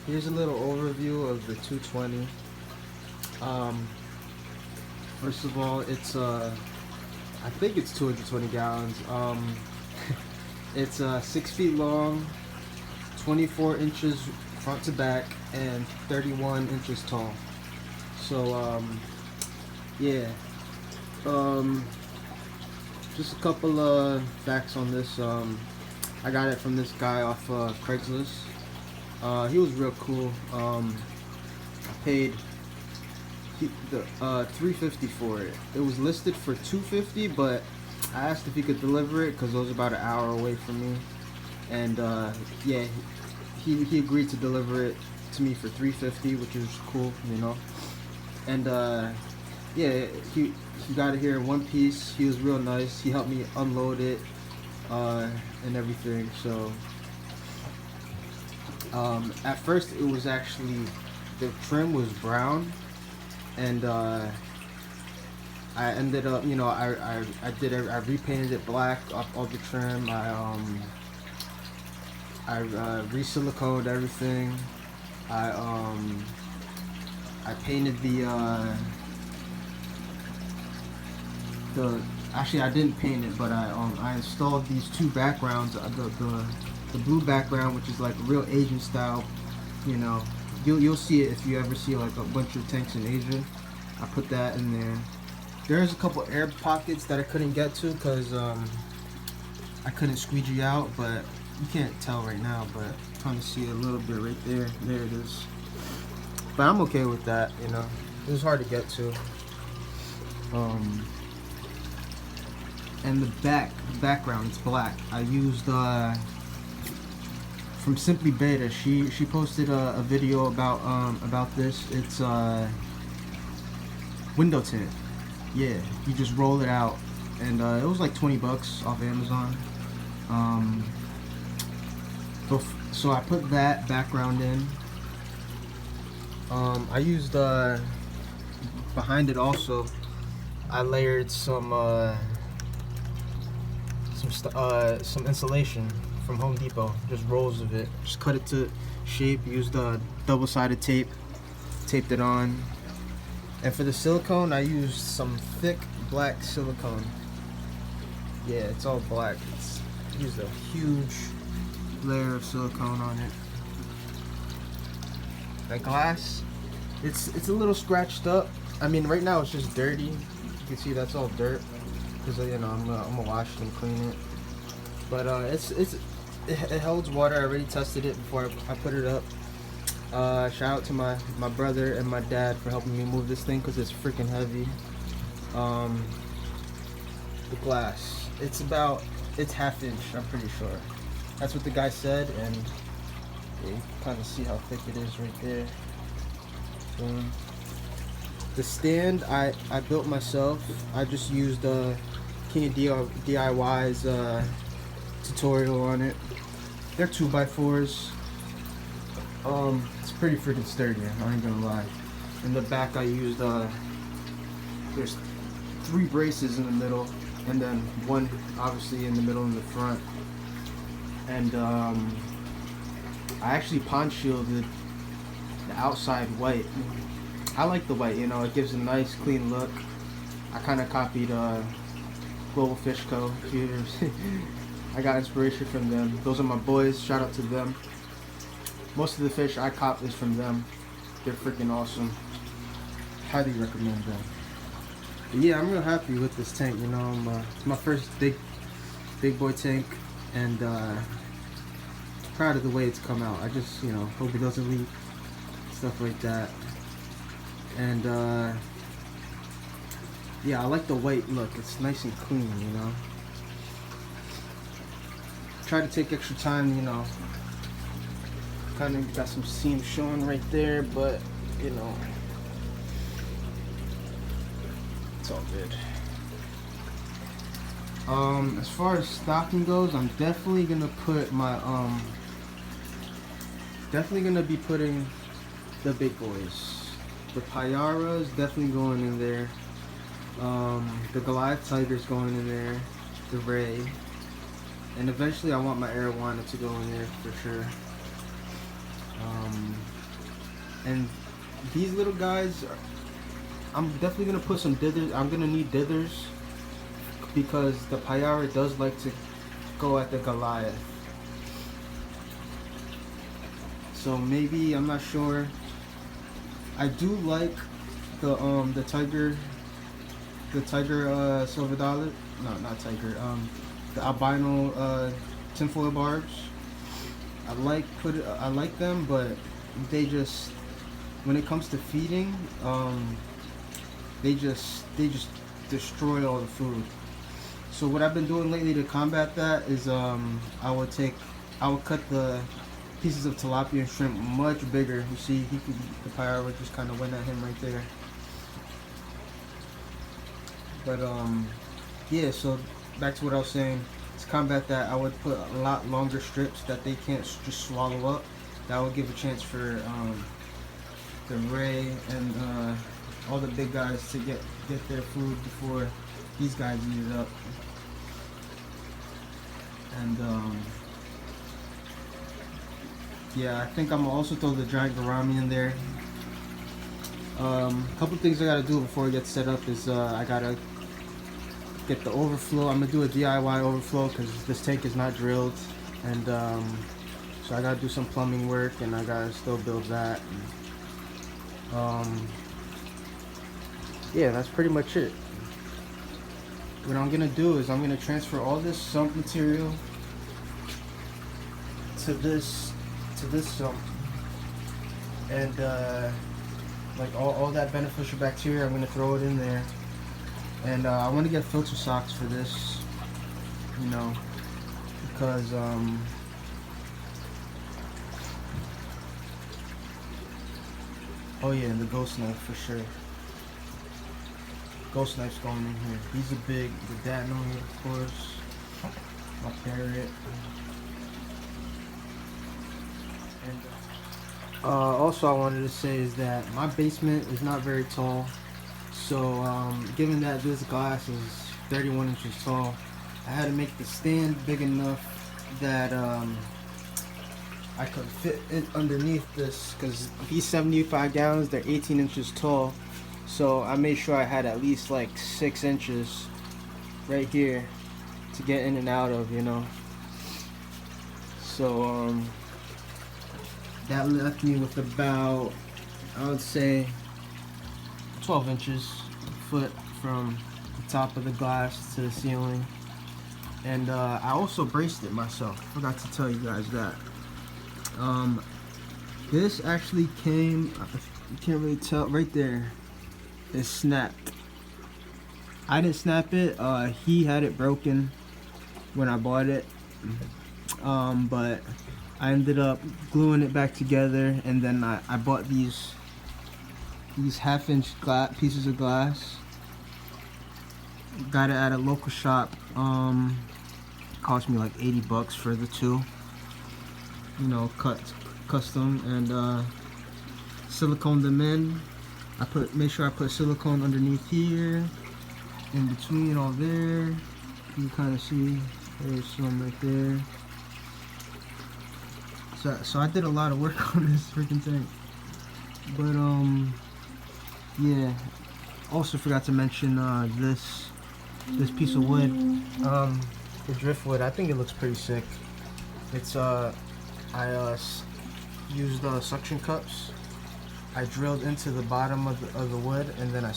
here's a little overview of the 220. First of all, it's I think it's 220 gallons. It's 6 feet long, 24 inches front to back, and 31 inches tall. So yeah. Just a couple facts on this. I got it from this guy off Craigslist. He was real cool. I paid the $350 for it. It was listed for $250, but I asked if he could deliver it because it was about an hour away from me, and yeah, he agreed to deliver it to me for $350, which is cool, you know. And yeah, he got it here in one piece. He was real nice. He helped me unload it and everything. So at first it was actually, the trim was brown, and I ended up, you know, I repainted it black off all the trim. I re-siliconed everything. I painted actually I didn't paint it, but I installed these two backgrounds. The blue background, which is like real Asian style, you know. You'll see it if you ever see like a bunch of tanks in Asia. I put that in there. There's a couple air pockets that I couldn't get to because I couldn't squeegee out, but you can't tell right now, but I'm trying to see a little bit right there. There it is. But I'm okay with that, you know. It was hard to get to. And the background is black. I used from Simply Beta. She posted a video about this. It's window tint. Yeah, you just roll it out, and it was like 20 bucks off Amazon. So I put that background in. I used behind it also. I layered some insulation from Home Depot, just rolls of it. Just cut it to shape. Used double-sided tape, taped it on. And for the silicone, I used some thick black silicone. Yeah, it's all black. Used a huge layer of silicone on it. The glass, it's a little scratched up. I mean, right now it's just dirty. You can see that's all dirt because, you know, I'm gonna wash it and clean it. But it holds water. I already tested it before I put it up. Shout out to my brother and my dad for helping me move this thing because it's freaking heavy. The glass, it's half inch, I'm pretty sure. That's what the guy said, and you can kind of see how thick it is right there. The stand I built myself. I just used King of DIY's tutorial on it. They're 2x4s. It's pretty freaking sturdy, I ain't gonna lie. In the back I used there's 3 braces in the middle, and then one obviously in the middle and the front. And I actually pond shielded the outside white. I like the white, you know, it gives a nice clean look. I kind of copied Global Fish Co. I got inspiration from them. Those are my boys, shout out to them. Most of the fish I cop is from them. They're freaking awesome. Highly recommend them. But yeah, I'm real happy with this tank, you know. It's my first big boy tank, and proud of the way it's come out. I just, you know, hope it doesn't leak, stuff like that. And yeah, I like the white look. It's nice and clean, you know. Try to take extra time, you know. Kind of got some seams showing right there, but you know, it's all good. As far as stocking goes, I'm definitely gonna put my be putting the big boys. The Payara is definitely going in there. The Goliath Tiger's going in there. The Ray, and eventually I want my arowana to go in there for sure. And these little guys, I'm definitely gonna put some dithers. I'm gonna need dithers because the Payara does like to go at the Goliath. So maybe, I'm not sure. I do like the tiger silver dollar. No, not tiger. The albino tinfoil barbs. I like them, but they just, when it comes to feeding, they just destroy all the food. So what I've been doing lately to combat that is I would cut the pieces of tilapia and shrimp much bigger. You see, the Payara just kind of went at him right there. But yeah. So back to what I was saying. To combat that, I would put a lot longer strips that they can't just swallow up. That would give a chance for the ray and all the big guys to get their food before these guys eat it up. And yeah, I think I'm gonna also throw the giant gourami in there. A couple things I gotta do before I get set up is I gotta get the overflow. I'm gonna do a DIY overflow because this tank is not drilled, and so I gotta do some plumbing work, and I gotta still build that. And, yeah, that's pretty much it. What I'm gonna do is I'm gonna transfer all this sump material to this sump, and like all that beneficial bacteria, I'm gonna throw it in there. And I want to get filter socks for this, you know, because oh yeah, and the ghost knife for sure. Ghost knife's going in here. He's a big, the Datnoid, of course. My parrot. And also I wanted to say is that my basement is not very tall. So given that this glass is 31 inches tall, I had to make the stand big enough that I could fit it underneath this, because these 75 gallons, they're 18 inches tall. So I made sure I had at least like 6 inches right here to get in and out of, you know. So that left me with about, I would say, 12 inches foot from the top of the glass to the ceiling. And I also braced it myself. Forgot to tell you guys that. This actually came, you can't really tell, right there, it snapped. I didn't snap it, he had it broken when I bought it. But I ended up gluing it back together, and then I bought these half-inch pieces of glass. Got it at a local shop. Cost me like 80 bucks for the two. You know, cut custom, and silicone them in. Make sure I put silicone underneath here, in between all there. You can kind of see there's some right there. So I did a lot of work on this freaking tank. But yeah. Also forgot to mention this piece of wood, the driftwood. I think it looks pretty sick. It's I used suction cups. I drilled into the bottom of the wood, and then I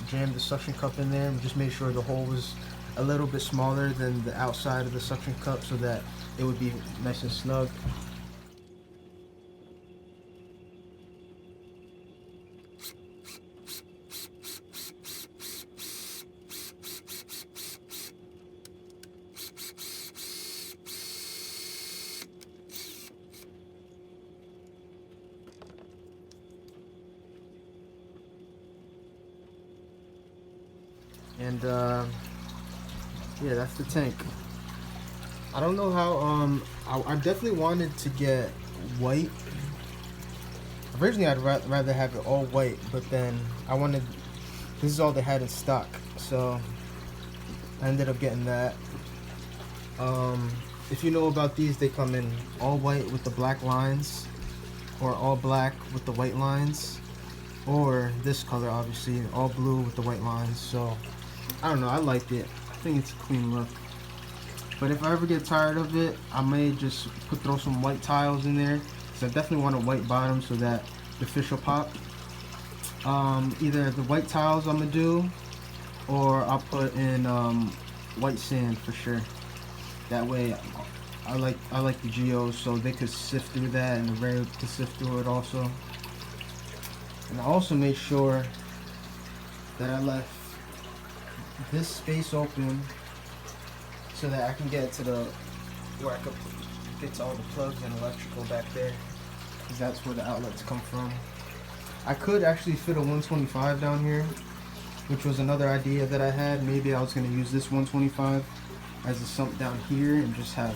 jammed the suction cup in there, and just made sure the hole was a little bit smaller than the outside of the suction cup, so that it would be nice and snug. And yeah, that's the tank. I don't know how, I definitely wanted to get white. Originally I'd rather have it all white, but then this is all they had in stock, so I ended up getting that. If you know about these, they come in all white with the black lines. or all black with the white lines, or this color obviously, all blue with the white lines. So I don't know, I like it. I think it's a clean look. But if I ever get tired of it, I may just throw some white tiles in there, because I definitely want a white bottom so that the fish will pop. Either the white tiles I'm gonna do, or I'll put in white sand for sure. That way, I like the geos, so they could sift through that, and the ray could sift through it also. And I also made sure that I left this space open so that I can get to the where I could get to all the plugs and electrical back there, because that's where the outlets come from. I could actually fit a 125 down here, which was another idea that I had. Maybe I was going to use this 125 as a sump down here and just have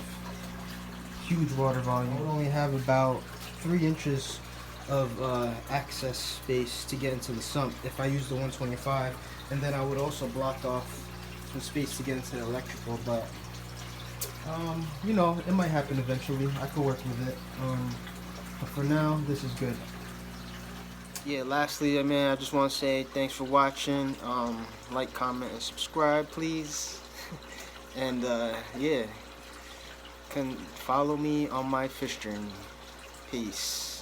huge water volume. I would only have about 3 inches of access space to get into the sump if I use the 125, and then I would also block off some space to get into the electrical. But you know, it might happen eventually. I could work with it, but for now this is good. Yeah, lastly, man, I just want to say thanks for watching. Like, comment, and subscribe, please. And yeah, can follow me on my fish journey. Peace.